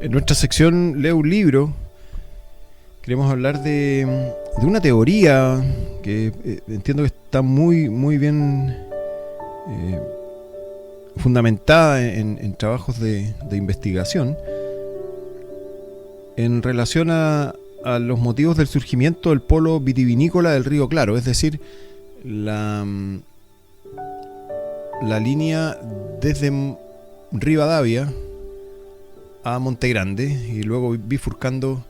En nuestra sección Leo un libro, queremos hablar de una teoría que entiendo que está muy bien fundamentada en trabajos de investigación en relación a los motivos del surgimiento del polo vitivinícola del Río Claro, es decir, la línea desde Rivadavia a Montegrande y luego bifurcando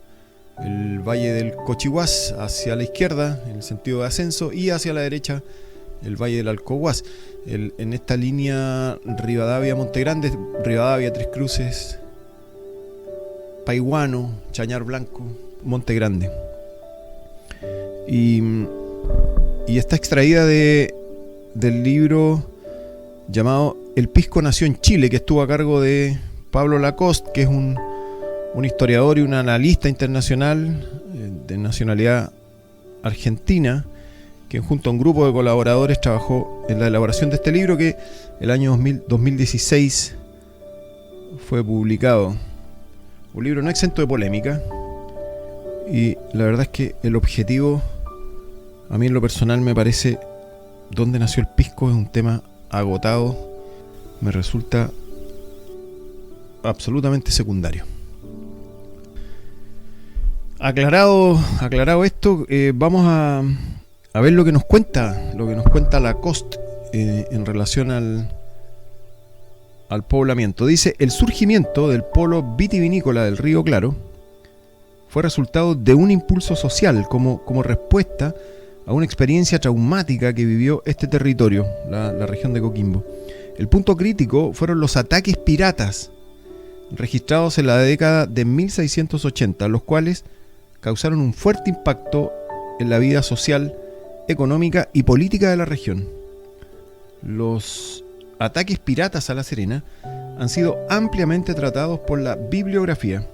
el valle del Cochihuás hacia la izquierda en el sentido de ascenso y hacia la derecha el valle del Alcohuás. En esta línea Rivadavia-Montegrande, Rivadavia-Tres Cruces, Paiguano, Chañar Blanco, Montegrande, y está extraída del libro llamado El Pisco nació en Chile, que estuvo a cargo de Pablo Lacoste, que es un historiador y un analista internacional de nacionalidad argentina, que junto a un grupo de colaboradores trabajó en la elaboración de este libro, que el año 2016 fue publicado. Un libro no exento de polémica, y la verdad es que el objetivo, a mí en lo personal me parece, dónde nació el pisco, es un tema agotado, me resulta absolutamente secundario. Aclarado esto, vamos a ver lo que nos cuenta Lacoste en relación al poblamiento. Dice: el surgimiento del polo vitivinícola del Río Claro fue resultado de un impulso social como respuesta a una experiencia traumática que vivió este territorio, la región de Coquimbo. El punto crítico fueron los ataques piratas registrados en la década de 1680, los cuales causaron un fuerte impacto en la vida social, económica y política de la región. Los ataques piratas a La Serena han sido ampliamente tratados por la bibliografía.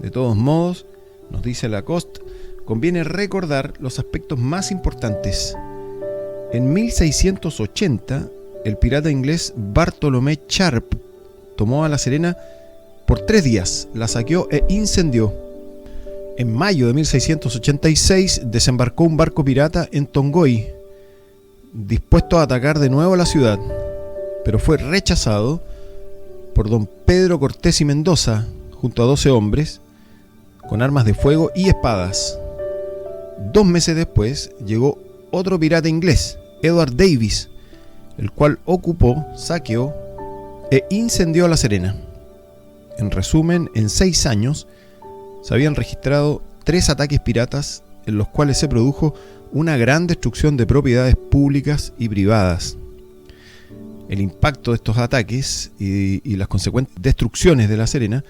De todos modos, nos dice Lacoste, conviene recordar los aspectos más importantes. En 1680, el pirata inglés Bartolomé Sharp tomó a La Serena por 3 días, la saqueó e incendió. En mayo de 1686 desembarcó un barco pirata en Tongoy, dispuesto a atacar de nuevo a la ciudad, pero fue rechazado por don Pedro Cortés y Mendoza, junto a 12 hombres, con armas de fuego y espadas. 2 meses después llegó otro pirata inglés, Edward Davis, el cual ocupó, saqueó e incendió La Serena. En resumen, en 6 años se habían registrado 3 ataques piratas en los cuales se produjo una gran destrucción de propiedades públicas y privadas. El impacto de estos ataques y las consecuentes destrucciones de La Serena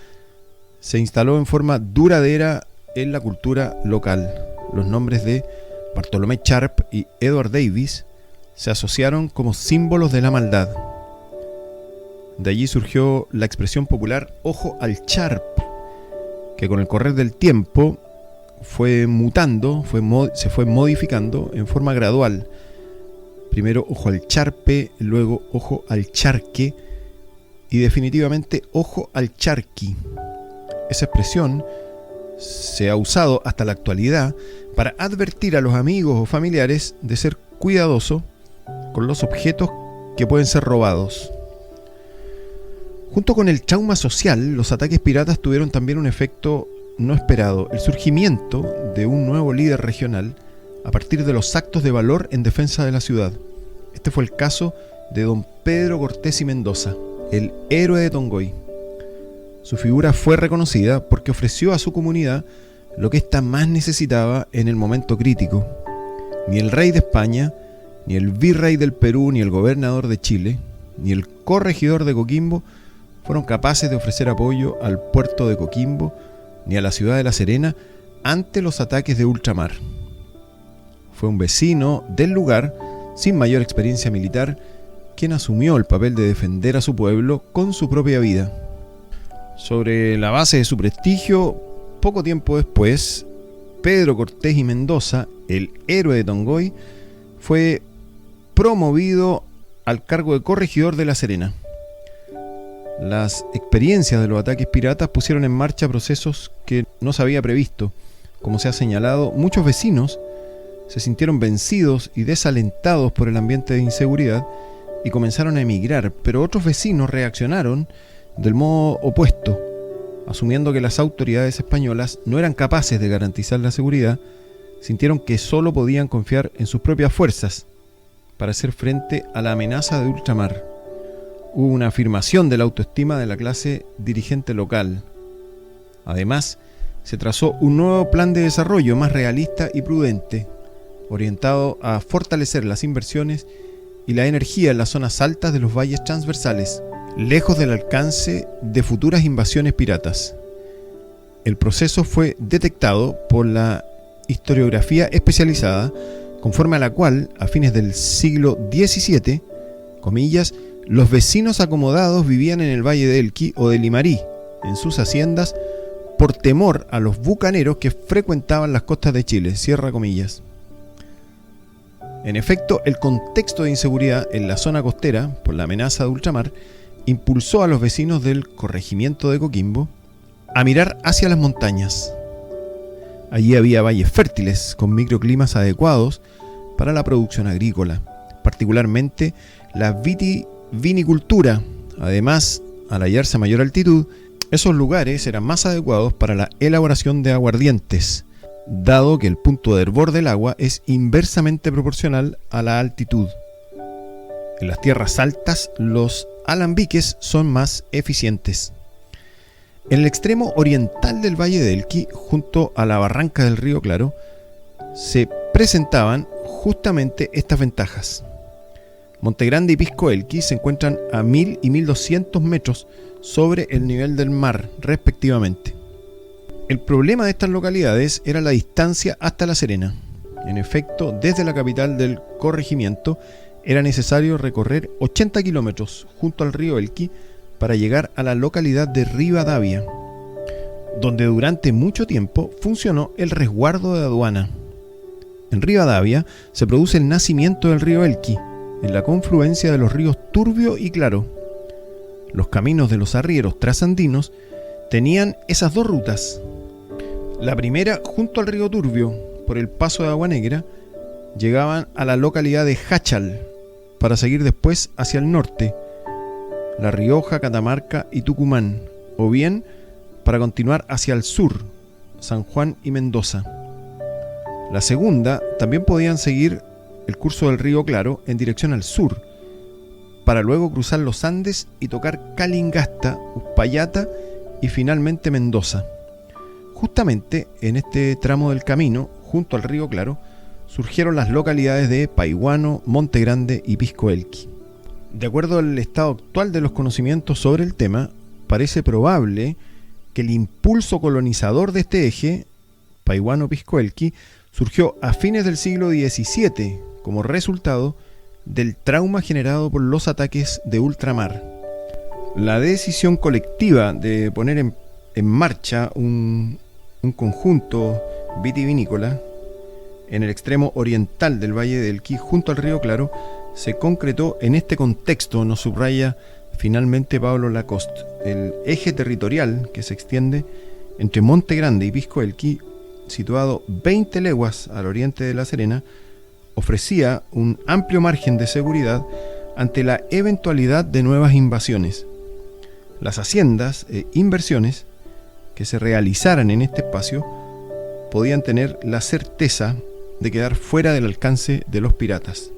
se instaló en forma duradera en la cultura local. Los nombres de Bartolomé Sharp y Edward Davis se asociaron como símbolos de la maldad. De allí surgió la expresión popular "ojo al Sharp", que con el correr del tiempo fue mutando, se fue modificando en forma gradual. Primero ojo al charpe, luego ojo al charque y definitivamente ojo al charqui. Esa expresión se ha usado hasta la actualidad para advertir a los amigos o familiares de ser cuidadoso con los objetos que pueden ser robados. Junto con el trauma social, los ataques piratas tuvieron también un efecto no esperado: el surgimiento de un nuevo líder regional a partir de los actos de valor en defensa de la ciudad. Este fue el caso de don Pedro Cortés y Mendoza, el héroe de Tongoy. Su figura fue reconocida porque ofreció a su comunidad lo que ésta más necesitaba en el momento crítico. Ni el rey de España, ni el virrey del Perú, ni el gobernador de Chile, ni el corregidor de Coquimbo fueron capaces de ofrecer apoyo al puerto de Coquimbo ni a la ciudad de La Serena ante los ataques de ultramar. Fue un vecino del lugar, sin mayor experiencia militar, quien asumió el papel de defender a su pueblo con su propia vida. Sobre la base de su prestigio, poco tiempo después, Pedro Cortés y Mendoza el héroe de Tongoy, fue promovido al cargo de corregidor de La Serena. Las experiencias de los ataques piratas pusieron en marcha procesos que no se había previsto. Como se ha señalado, muchos vecinos se sintieron vencidos y desalentados por el ambiente de inseguridad y comenzaron a emigrar, pero otros vecinos reaccionaron del modo opuesto, asumiendo que las autoridades españolas no eran capaces de garantizar la seguridad. Sintieron que solo podían confiar en sus propias fuerzas para hacer frente a la amenaza de ultramar. Hubo una afirmación de la autoestima de la clase dirigente local. Además, se trazó un nuevo plan de desarrollo más realista y prudente, orientado a fortalecer las inversiones y la energía en las zonas altas de los valles transversales, lejos del alcance de futuras invasiones piratas. El proceso fue detectado por la historiografía especializada, conforme a la cual, a fines del siglo XVII, comillas, los vecinos acomodados vivían en el valle de Elqui o de Limarí, en sus haciendas, por temor a los bucaneros que frecuentaban las costas de Chile, cierra comillas. En efecto, el contexto de inseguridad en la zona costera, por la amenaza de ultramar, impulsó a los vecinos del corregimiento de Coquimbo a mirar hacia las montañas. Allí había valles fértiles con microclimas adecuados para la producción agrícola, particularmente la vitivinicultura. Además, al hallarse a mayor altitud, esos lugares eran más adecuados para la elaboración de aguardientes, dado que el punto de hervor del agua es inversamente proporcional a la altitud. En las tierras altas, los alambiques son más eficientes. En el extremo oriental del valle de Elqui, junto a la barranca del río Claro, se presentaban justamente estas ventajas. Montegrande y Pisco Elqui se encuentran a 1000 y 1200 metros sobre el nivel del mar, respectivamente. El problema de estas localidades era la distancia hasta La Serena. En efecto, desde la capital del corregimiento era necesario recorrer 80 kilómetros junto al río Elqui para llegar a la localidad de Rivadavia, donde durante mucho tiempo funcionó el resguardo de aduana. En Rivadavia se produce el nacimiento del río Elqui, en la confluencia de los ríos Turbio y Claro. Los caminos de los arrieros trasandinos tenían esas dos rutas. La primera, junto al río Turbio, por el paso de Agua Negra, llegaban a la localidad de Jáchal, para seguir después hacia el norte, La Rioja, Catamarca y Tucumán, o bien para continuar hacia el sur, San Juan y Mendoza. La segunda, también podían seguir el curso del río Claro en dirección al sur, para luego cruzar los Andes y tocar Calingasta, Uspallata y finalmente Mendoza. Justamente en este tramo del camino, junto al río Claro, surgieron las localidades de Paihuano, Montegrande y Pisco Elqui. De acuerdo al estado actual de los conocimientos sobre el tema, parece probable que el impulso colonizador de este eje, Paihuano-Pisco Elqui, surgió a fines del siglo XVII como resultado del trauma generado por los ataques de ultramar. La decisión colectiva de poner en marcha un conjunto vitivinícola en el extremo oriental del valle del Elqui, junto al río Claro, se concretó en este contexto, nos subraya finalmente Pablo Lacoste. El eje territorial que se extiende entre Montegrande y Pisco Elqui, situado 20 leguas al oriente de La Serena, ofrecía un amplio margen de seguridad ante la eventualidad de nuevas invasiones. Las haciendas e inversiones que se realizaran en este espacio podían tener la certeza de quedar fuera del alcance de los piratas.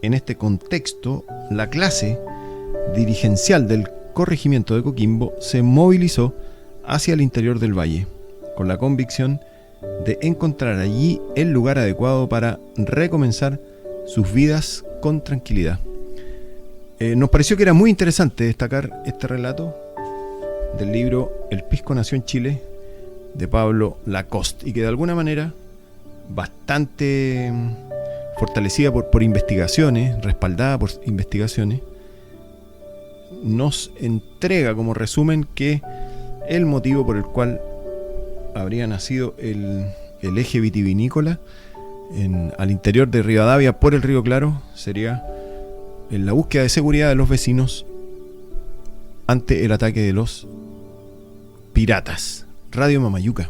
En este contexto, la clase dirigencial del corregimiento de Coquimbo se movilizó hacia el interior del valle, con la convicción de encontrar allí el lugar adecuado para recomenzar sus vidas con tranquilidad. Nos pareció que era muy interesante destacar este relato del libro El Pisco nació en Chile, de Pablo Lacoste, y que de alguna manera bastante fortalecida por investigaciones, respaldada por investigaciones, nos entrega como resumen que el motivo por el cual habría nacido el eje vitivinícola al interior de Rivadavia por el Río Claro sería en la búsqueda de seguridad de los vecinos ante el ataque de los piratas. Radio Mamayuca.